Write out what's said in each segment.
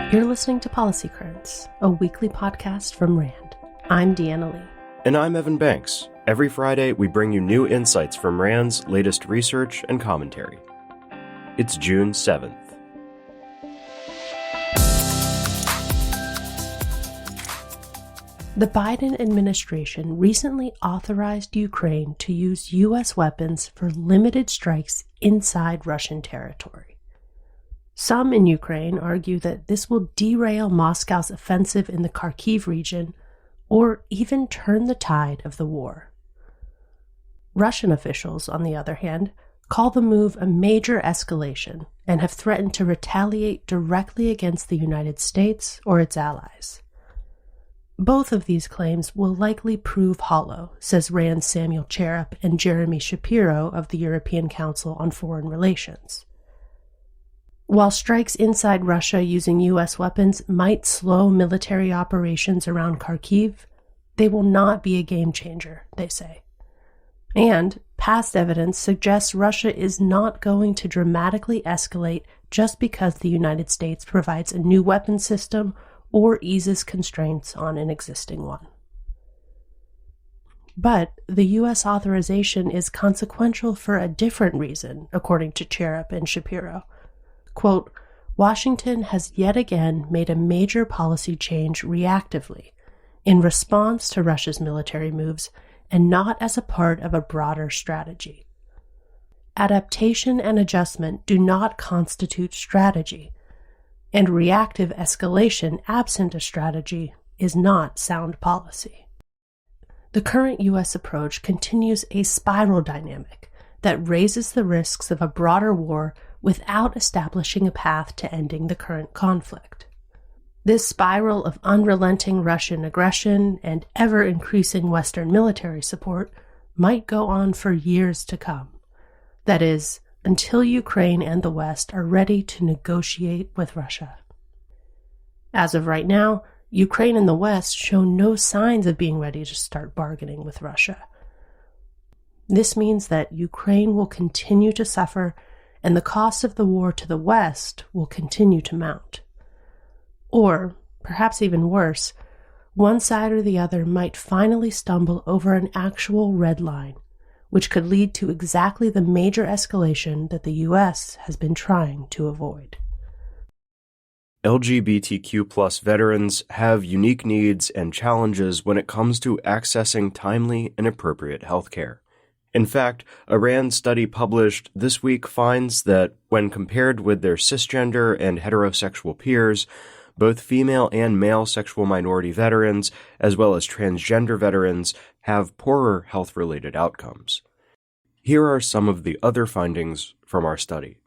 You're listening to Policy Currents, a weekly podcast from RAND. I'm Deanna Lee. And I'm Evan Banks. Every Friday, we bring you new insights from RAND's latest research and commentary. It's June 7th. The Biden administration recently authorized Ukraine to use U.S. weapons for limited strikes inside Russian territory. Some in Ukraine argue that this will derail Moscow's offensive in the Kharkiv region or even turn the tide of the war. Russian officials, on the other hand, call the move a major escalation and have threatened to retaliate directly against the United States or its allies. Both of these claims will likely prove hollow, says RAND's Samuel Cherep and Jeremy Shapiro of the European Council on Foreign Relations. While strikes inside Russia using U.S. weapons might slow military operations around Kharkiv, they will not be a game changer, they say. And past evidence suggests Russia is not going to dramatically escalate just because the United States provides a new weapon system or eases constraints on an existing one. But the U.S. authorization is consequential for a different reason, according to Cherep and Shapiro. Quote, Washington has yet again made a major policy change reactively, in response to Russia's military moves, and not as a part of a broader strategy. Adaptation and adjustment do not constitute strategy, and reactive escalation absent a strategy is not sound policy. The current U.S. approach continues a spiral dynamic that raises the risks of a broader war without establishing a path to ending the current conflict. This spiral of unrelenting Russian aggression and ever-increasing Western military support might go on for years to come. That is, until Ukraine and the West are ready to negotiate with Russia. As of right now, Ukraine and the West show no signs of being ready to start bargaining with Russia. This means that Ukraine will continue to suffer, and the cost of the war to the West will continue to mount. Or, perhaps even worse, one side or the other might finally stumble over an actual red line, which could lead to exactly the major escalation that the U.S. has been trying to avoid. LGBTQ+ veterans have unique needs and challenges when it comes to accessing timely and appropriate health care. In fact, a RAND study published this week finds that when compared with their cisgender and heterosexual peers, both female and male sexual minority veterans, as well as transgender veterans, have poorer health-related outcomes. Here are some of the other findings from our study.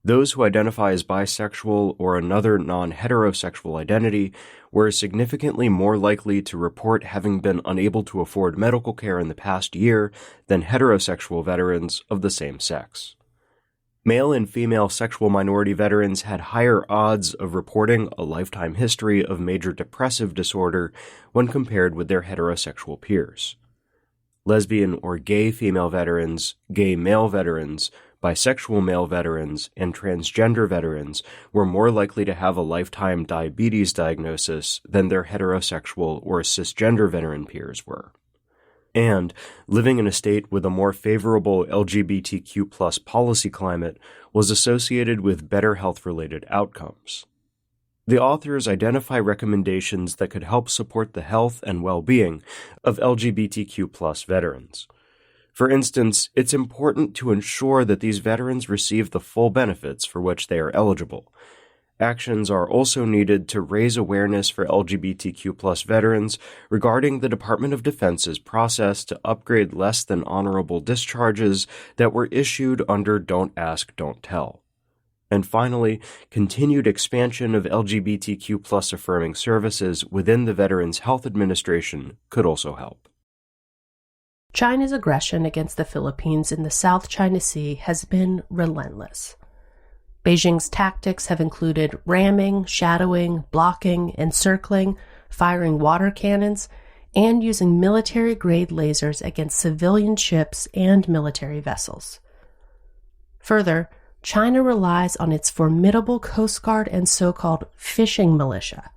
Those who identify as bisexual or another non-heterosexual identity were significantly more likely to report having been unable to afford medical care in the past year than heterosexual veterans of the same sex. Male and female sexual minority veterans had higher odds of reporting a lifetime history of major depressive disorder when compared with their heterosexual peers. Lesbian or gay female veterans, gay male veterans, bisexual male veterans, and transgender veterans were more likely to have a lifetime diabetes diagnosis than their heterosexual or cisgender veteran peers were. And living in a state with a more favorable LGBTQ+ policy climate was associated with better health-related outcomes. The authors identify recommendations that could help support the health and well-being of LGBTQ+ veterans. For instance, it's important to ensure that these veterans receive the full benefits for which they are eligible. Actions are also needed to raise awareness for LGBTQ+ veterans regarding the Department of Defense's process to upgrade less than honorable discharges that were issued under Don't Ask, Don't Tell. And finally, continued expansion of LGBTQ+ affirming services within the Veterans Health Administration could also help. China's aggression against the Philippines in the South China Sea has been relentless. Beijing's tactics have included ramming, shadowing, blocking, encircling, firing water cannons, and using military-grade lasers against civilian ships and military vessels. Further, China relies on its formidable Coast Guard and so-called fishing militia.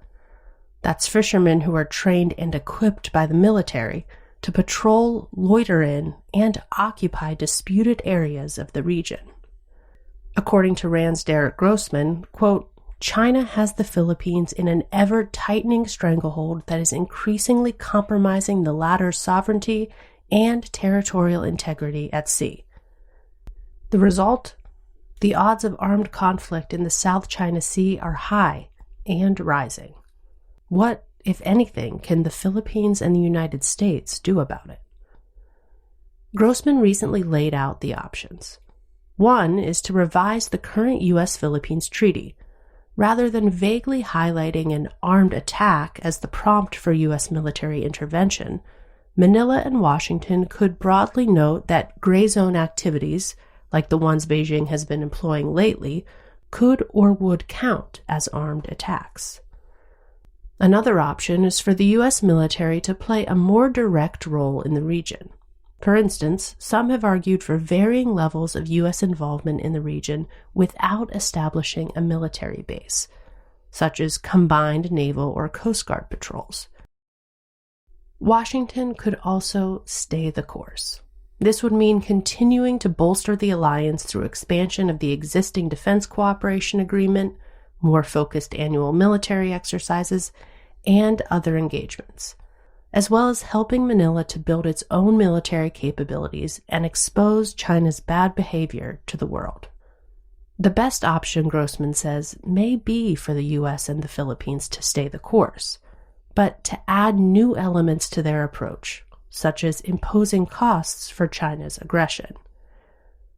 That's fishermen who are trained and equipped by the military to patrol, loiter in, and occupy disputed areas of the region. According to RAND's Derek Grossman, quote, China has the Philippines in an ever-tightening stranglehold that is increasingly compromising the latter's sovereignty and territorial integrity at sea. The result? The odds of armed conflict in the South China Sea are high and rising. What, if anything, can the Philippines and the United States do about it? Grossman recently laid out the options. One is to revise the current U.S.-Philippines treaty. Rather than vaguely highlighting an armed attack as the prompt for U.S. military intervention, Manila and Washington could broadly note that gray zone activities, like the ones Beijing has been employing lately, could or would count as armed attacks. Another option is for the U.S. military to play a more direct role in the region. For instance, some have argued for varying levels of U.S. involvement in the region without establishing a military base, such as combined naval or Coast Guard patrols. Washington could also stay the course. This would mean continuing to bolster the alliance through expansion of the existing defense cooperation agreement, more focused annual military exercises, and other engagements, as well as helping Manila to build its own military capabilities and expose China's bad behavior to the world. The best option, Grossman says, may be for the U.S. and the Philippines to stay the course, but to add new elements to their approach, such as imposing costs for China's aggression.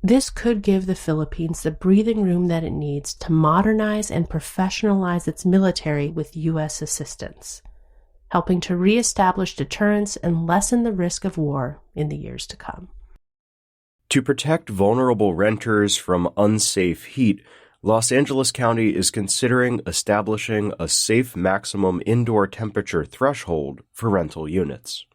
This could give the Philippines the breathing room that it needs to modernize and professionalize its military with U.S. assistance, helping to reestablish deterrence and lessen the risk of war in the years to come. To protect vulnerable renters from unsafe heat, Los Angeles County is considering establishing a safe maximum indoor temperature threshold for rental units.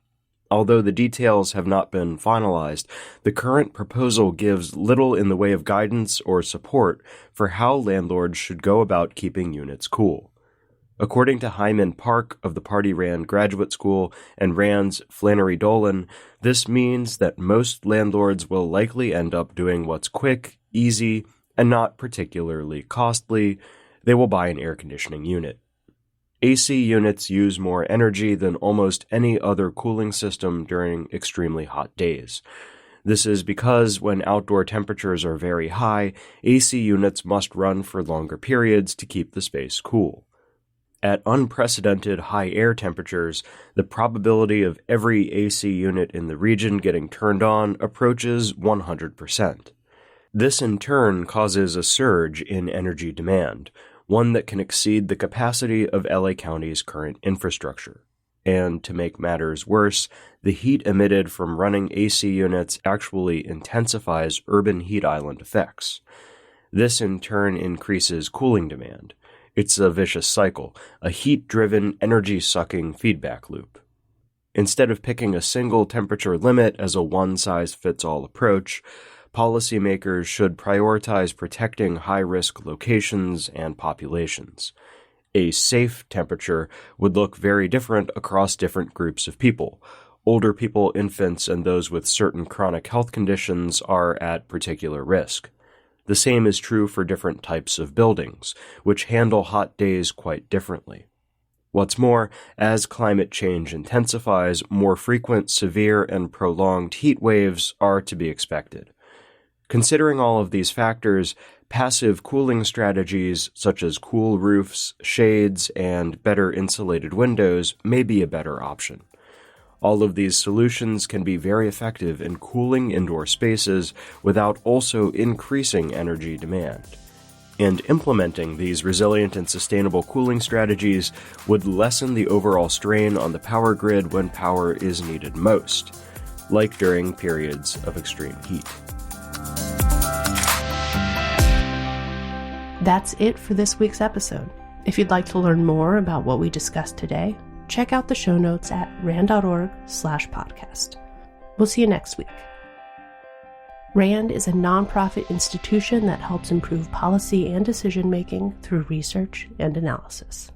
Although the details have not been finalized, the current proposal gives little in the way of guidance or support for how landlords should go about keeping units cool. According to Hyman Park of the Party Rand Graduate School and Rand's Flannery Dolan, this means that most landlords will likely end up doing what's quick, easy, and not particularly costly. They will buy an air conditioning unit. AC units use more energy than almost any other cooling system during extremely hot days. This is because when outdoor temperatures are very high, AC units must run for longer periods to keep the space cool. At unprecedented high air temperatures, the probability of every AC unit in the region getting turned on approaches 100%. This in turn causes a surge in energy demand, one that can exceed the capacity of LA County's current infrastructure. And to make matters worse, the heat emitted from running AC units actually intensifies urban heat island effects. This in turn increases cooling demand. It's a vicious cycle, a heat-driven, energy-sucking feedback loop. Instead of picking a single temperature limit as a one-size-fits-all approach, policymakers should prioritize protecting high-risk locations and populations. A safe temperature would look very different across different groups of people. Older people, infants, and those with certain chronic health conditions are at particular risk. The same is true for different types of buildings, which handle hot days quite differently. What's more, as climate change intensifies, more frequent, severe, and prolonged heat waves are to be expected. Considering all of these factors, passive cooling strategies such as cool roofs, shades, and better insulated windows may be a better option. All of these solutions can be very effective in cooling indoor spaces without also increasing energy demand. And implementing these resilient and sustainable cooling strategies would lessen the overall strain on the power grid when power is needed most, like during periods of extreme heat. That's it for this week's episode. If you'd like to learn more about what we discussed today, check out the show notes at rand.org/podcast. We'll see you next week. RAND is a nonprofit institution that helps improve policy and decision-making through research and analysis.